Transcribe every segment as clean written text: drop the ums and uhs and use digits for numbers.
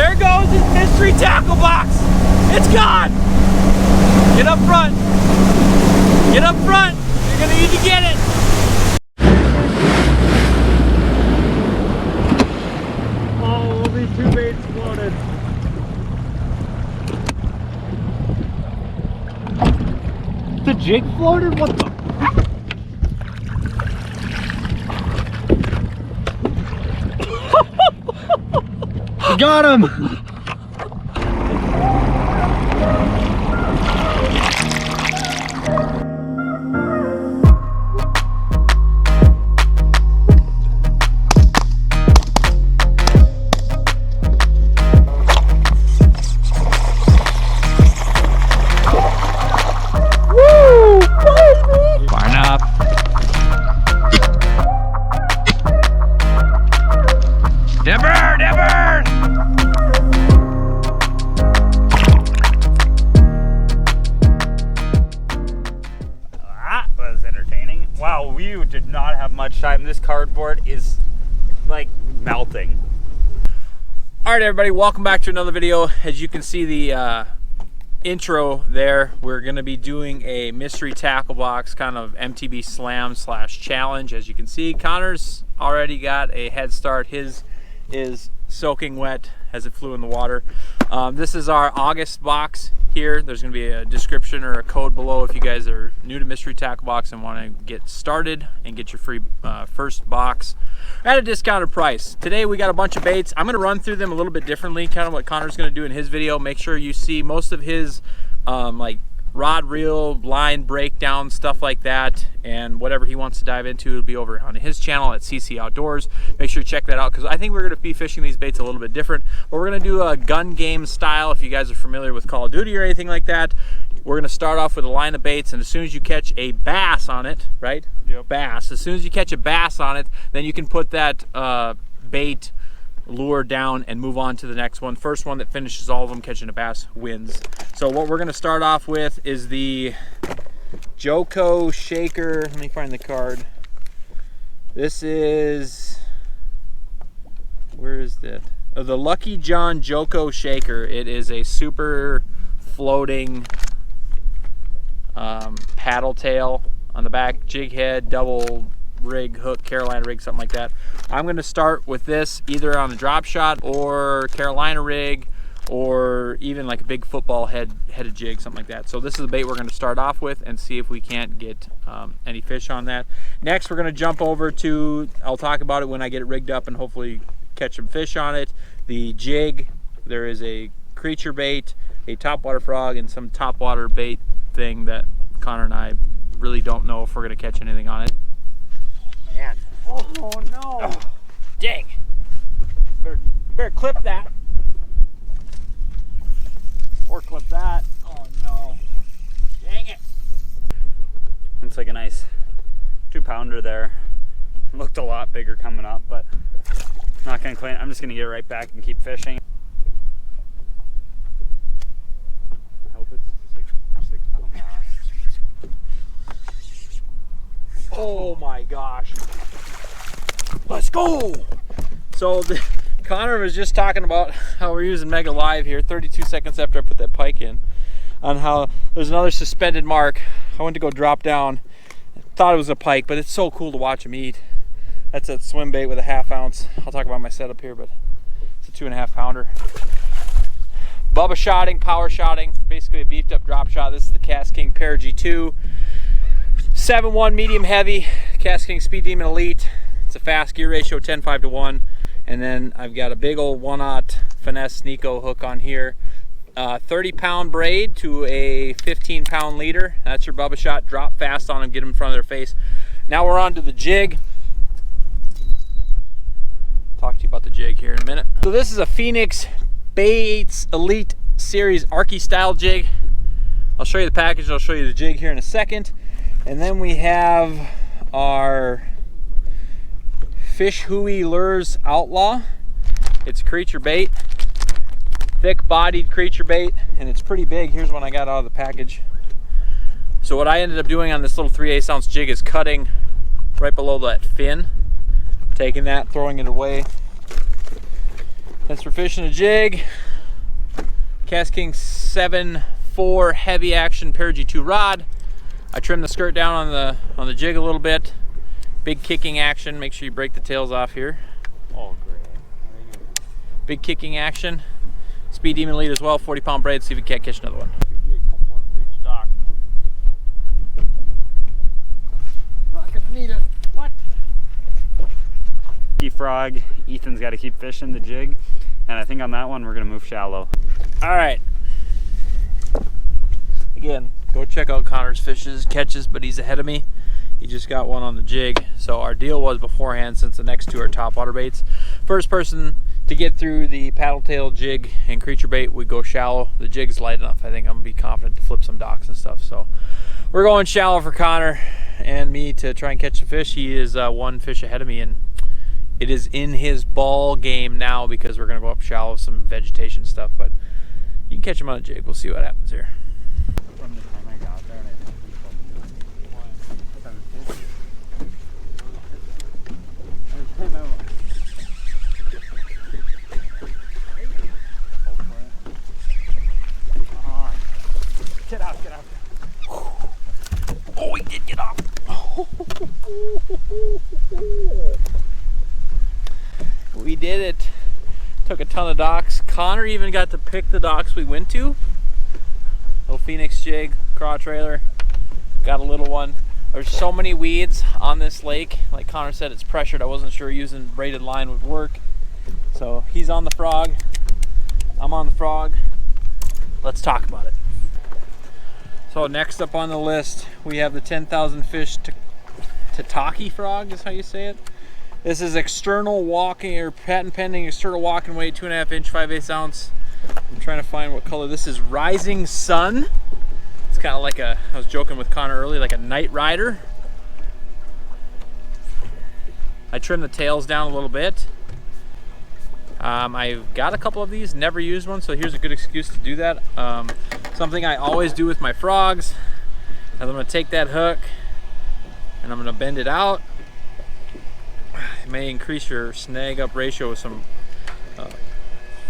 There goes his mystery tackle box. It's gone. Get up front. Get up front. You're gonna need to get it. Oh, only 2 baits floated. The jig floated? What the? Got him! Woo! Fine up. Dipper! Dipper! Wow, we did not have much time. This cardboard is like melting. All right, everybody, welcome back to another video. As you can see the intro there, we're going to be doing a mystery tackle box kind of MTB slam / challenge. As you can see, Connor's already got a head start. His is soaking wet as it flew in the water. This is our August box here. There's going to be a description or a code below if you guys are new to mystery tackle box and want to get started and get your free first box at a discounted price. Today we got a bunch of baits. I'm going to run through them a little bit differently, kind of what Connor's going to do in his video. Make sure you see most of his like rod, reel, line breakdown, stuff like that, and whatever he wants to dive into will be over on his channel at CC Outdoors. Make sure you check that out, because I think we're going to be fishing these baits a little bit different. But we're going to do a gun game style. If you guys are familiar with Call of Duty or anything like that, we're going to start off with a line of baits, and as soon as you catch a bass on it, right? Yep. Bass. As soon as you catch a bass on it, then you can put that bait lure down and move on to the next one. First one that finishes all of them catching a bass wins. So what we're going to start off with is the Joko shaker. Let me find the card. This is, where is that? Oh, the Lucky John Joko shaker. It is a super floating paddle tail on the back, jig head, double rig, hook, Carolina rig, something like that. I'm going to start with this either on the drop shot or Carolina rig, or even like a big football headed jig, something like that. So this is the bait we're going to start off with and see if we can't get any fish on that. Next, we're going to jump over to, I'll talk about it when I get it rigged up and hopefully catch some fish on it. The jig, there is a creature bait, a topwater frog, and some topwater bait thing that Connor and I really don't know if we're going to catch anything on it. Man. Oh no! Oh, dang! Better clip that. Or clip that. Oh no! Dang it! It's like a nice 2-pounder there. Looked a lot bigger coming up, but not gonna clean. I'm just gonna get it right back and keep fishing. I hope it's 6-pound bass. Oh my gosh! Let's go! So Connor was just talking about how we're using Mega Live here 32 seconds after I put that pike in, on how there's another suspended mark. I went to go drop down, thought it was a pike, but it's so cool to watch him eat. That's a swim bait with a 1/2 ounce. I'll talk about my setup here, but it's a 2.5 pounder. Bubba shotting, power shotting, basically a beefed up drop shot. This is the Cast King Para G2. 7-1 medium heavy, Cast King Speed Demon Elite. It's a fast gear ratio, 10:5 to 1. And then I've got a big old 1/0 finesse Nico hook on here. 30-pound braid to a 15-pound leader. That's your Bubba shot. Drop fast on them, get them in front of their face. Now we're on to the jig. Talk to you about the jig here in a minute. So this is a Phoenix Baits Elite Series Arky style jig. I'll show you the package. I'll show you the jig here in a second. And then we have our Fish Hui Lures Outlaw. It's a creature bait, thick bodied creature bait, and it's pretty big. Here's one I got out of the package. So what I ended up doing on this little 3/8 ounce jig is cutting right below that fin, taking that, throwing it away, Since we're fishing a jig, Cast King 7.4 heavy action Perigee 2 rod. I trimmed the skirt down on the jig a little bit. Big kicking action. Make sure you break the tails off here. Oh, great. Big kicking action. Speed Demon lead as well. 40-pound braid. See if we can't catch another one. One for each dock. Not gonna need it. What? Frog. Ethan's got to keep fishing the jig, and I think on that one we're gonna move shallow. All right. Again, go check out Connor's catches, but he's ahead of me. He just got one on the jig. So our deal was beforehand, since the next two are top water baits, first person to get through the paddle tail, jig, and creature bait, we go shallow. The jig's light enough. I think I'm gonna be confident to flip some docks and stuff. So we're going shallow for Connor and me to try and catch some fish. He is one fish ahead of me, and it is in his ball game now because we're gonna go up shallow with some vegetation stuff. But you can catch him on a jig. We'll see what happens here. From the time I got there, and I didn't keep up. Get out, get out. Oh, he did get off. We did it. Took a ton of docks. Connor even got to pick the docks we went to. Little Phoenix jig, craw trailer. Got a little one. There's so many weeds on this lake. Like Connor said, it's pressured. I wasn't sure using braided line would work. So he's on the frog. I'm on the frog. Let's talk about it. So next up on the list, we have the 10,000 fish Tataki frog, is how you say it. This is external walking, or patent pending external walking weight, 2.5 inch, 5/8 ounce. I'm trying to find what color. This is Rising Sun. It's kind of like I was joking with Connor earlier, like a night rider. I trimmed the tails down a little bit. I've got a couple of these, never used one, so here's a good excuse to do that. Something I always do with my frogs is I'm gonna take that hook and I'm gonna bend it out. It may increase your snag up ratio with some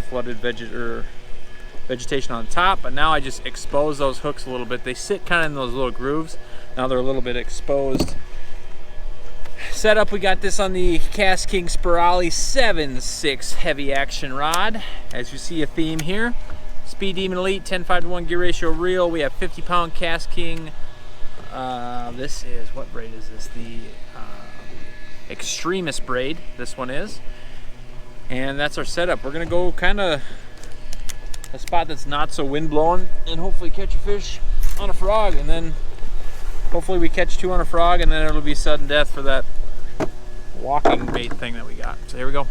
flooded vegetation on the top, but now I just expose those hooks a little bit. They sit kind of in those little grooves. Now they're a little bit exposed. Setup, we got this on the Cast King Spirali 7.6 heavy action rod. As you see, a theme here. Speed Demon Elite 10:5:1 gear ratio reel. We have 50-pound Cast King. This is, what braid is this? The Extremist braid, this one is. And that's our setup. We're gonna go kind of a spot that's not so wind blowing and hopefully catch a fish on a frog, and then hopefully we catch two on a frog, and then it'll be sudden death for that walking bait thing that we got. So here we go.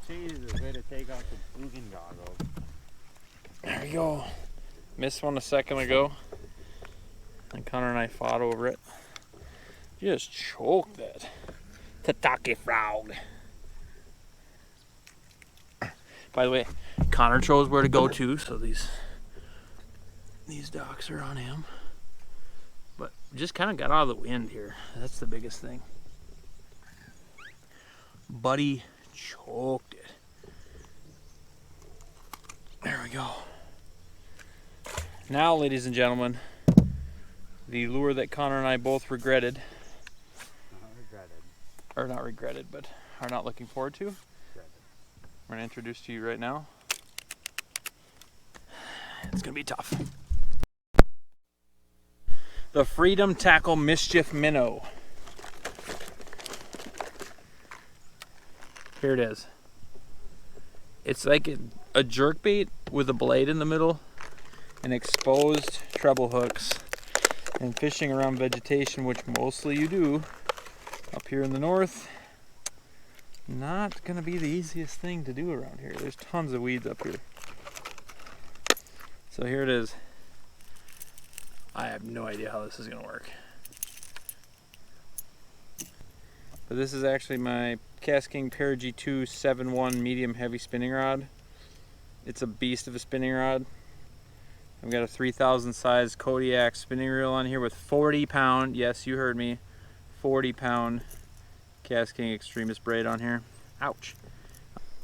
Jesus, way to take off the boogan goggles. There we go. Missed one a second ago, and Connor and I fought over it. Just choked that Tataki frog. By the way, Connor chose where to go to, so these docks are on him. But just kind of got out of the wind here. That's the biggest thing. Buddy choked it. There we go. Now, ladies and gentlemen, the lure that Connor and I both regretted. Or not regretted, but are not looking forward to. We're going to introduce to you right now. It's going to be tough. The Freedom Tackle Mischief Minnow. Here it is. It's like a jerkbait with a blade in the middle and exposed treble hooks. And fishing around vegetation, which mostly you do up here in the north, not gonna be the easiest thing to do around here. There's tons of weeds up here. So here it is. I have no idea how this is gonna work. But this is actually my Cast King Perigee 2 7.1 medium heavy spinning rod. It's a beast of a spinning rod. I've got a 3000 size Kodiak spinning reel on here with 40 pound, yes you heard me, 40 pound Cast King Extremist braid on here. Ouch.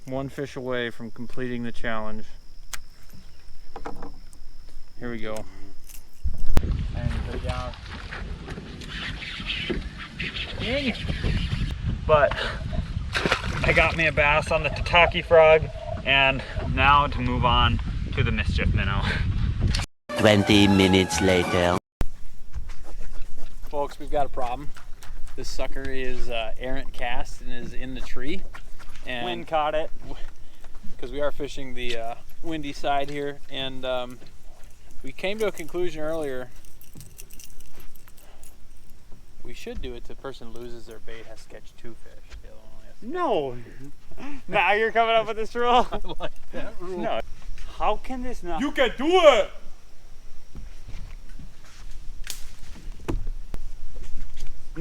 One fish away from completing the challenge. Here we go. And go down. Dang it. But I got me a bass on the Tataki frog, and now to move on to the mischief minnow. 20 minutes later. Folks, we've got a problem. This sucker is errant cast and is in the tree. And Wind caught it. Because we are fishing the windy side here, and we came to a conclusion earlier. We should do it. The person loses their bait has to catch 2 fish. The other one only has to No. Now you're coming up with this rule? I like that rule. No. How can this not? You can do it!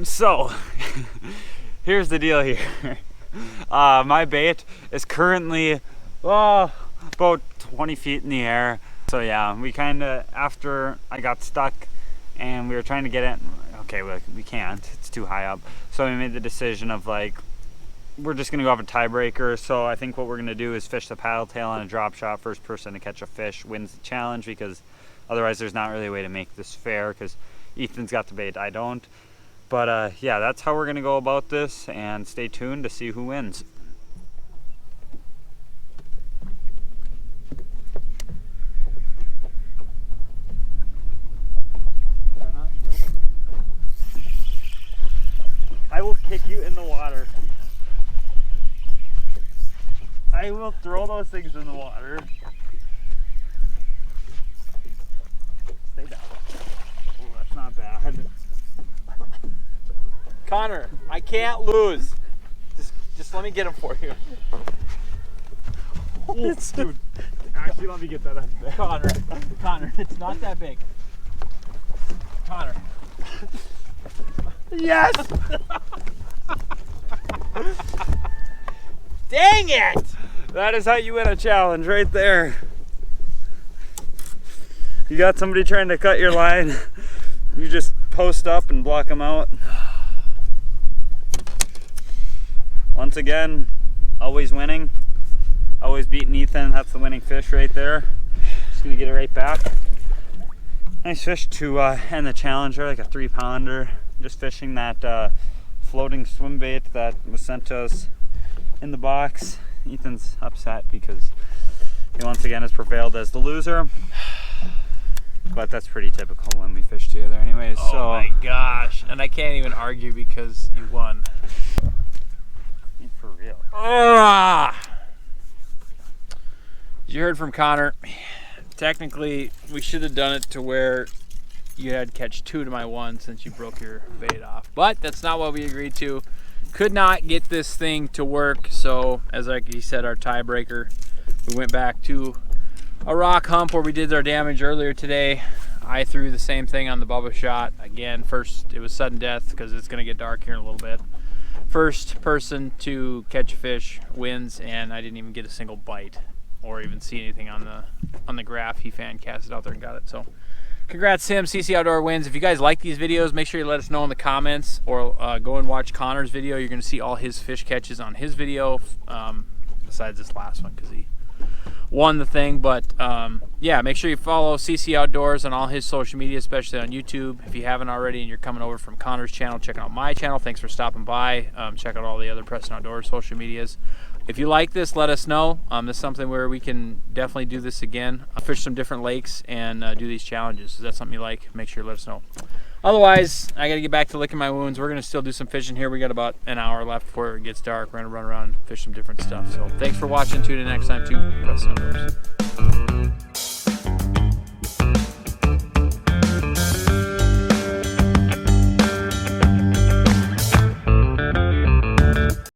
So, here's the deal here. My bait is currently about 20 feet in the air. So yeah, we kind of, after I got stuck and we were trying to get it, okay, we can't, it's too high up. So we made the decision of like, we're just gonna go off a tiebreaker. So I think what we're gonna do is fish the paddle tail on a drop shot. First person to catch a fish wins the challenge, because otherwise there's not really a way to make this fair, because Ethan's got the bait, I don't. But yeah, that's how we're gonna go about this, and stay tuned to see who wins. I will kick you in the water. I will throw those things in the water. Stay down. Oh, that's not bad. Connor, I can't lose. Just let me get him for you. Oh, dude. Actually, let me get that out of there. Connor, it's not that big. Connor. Yes! Dang it! That is how you win a challenge right there. You got somebody trying to cut your line, you just post up and block them out. Once again, always winning, always beating Ethan. That's the winning fish right there. Just gonna get it right back. Nice fish to end the challenge there, like a 3-pounder. Just fishing that floating swim bait that was sent to us in the box. Ethan's upset because he once again has prevailed as the loser. But that's pretty typical when we fish together anyways. Oh my gosh. And I can't even argue because you won. For real. You heard from Connor. Technically, we should have done it to where you had to catch 2 to my 1 since you broke your bait off. But that's not what we agreed to. Could not get this thing to work. So, as like he said, our tiebreaker, we went back to a rock hump where we did our damage earlier today. I threw the same thing on the Bubba shot. Again, first, it was sudden death because it's going to get dark here in a little bit. First person to catch a fish wins, and I didn't even get a single bite or even see anything on the graph. He fan casted out there and got it. So congrats to him. CC Outdoor wins. If you guys like these videos, make sure you let us know in the comments, or go and watch Connor's video. You're going to see all his fish catches on his video, besides this last one because he won the thing. But yeah, make sure you follow CC Outdoors on all his social media, especially on YouTube. If you haven't already and you're coming over from Connor's channel, check out my channel. Thanks for stopping by. Check out all the other Preston Outdoors social medias. If you like this, let us know. This is something where we can definitely do this again. Fish some different lakes and do these challenges. Is that something you like? Make sure you let us know. Otherwise, I got to get back to licking my wounds. We're going to still do some fishing here. We got about an hour left before it gets dark. We're going to run around and fish some different stuff. So thanks for watching. Tune in next time to Preston Outdoors.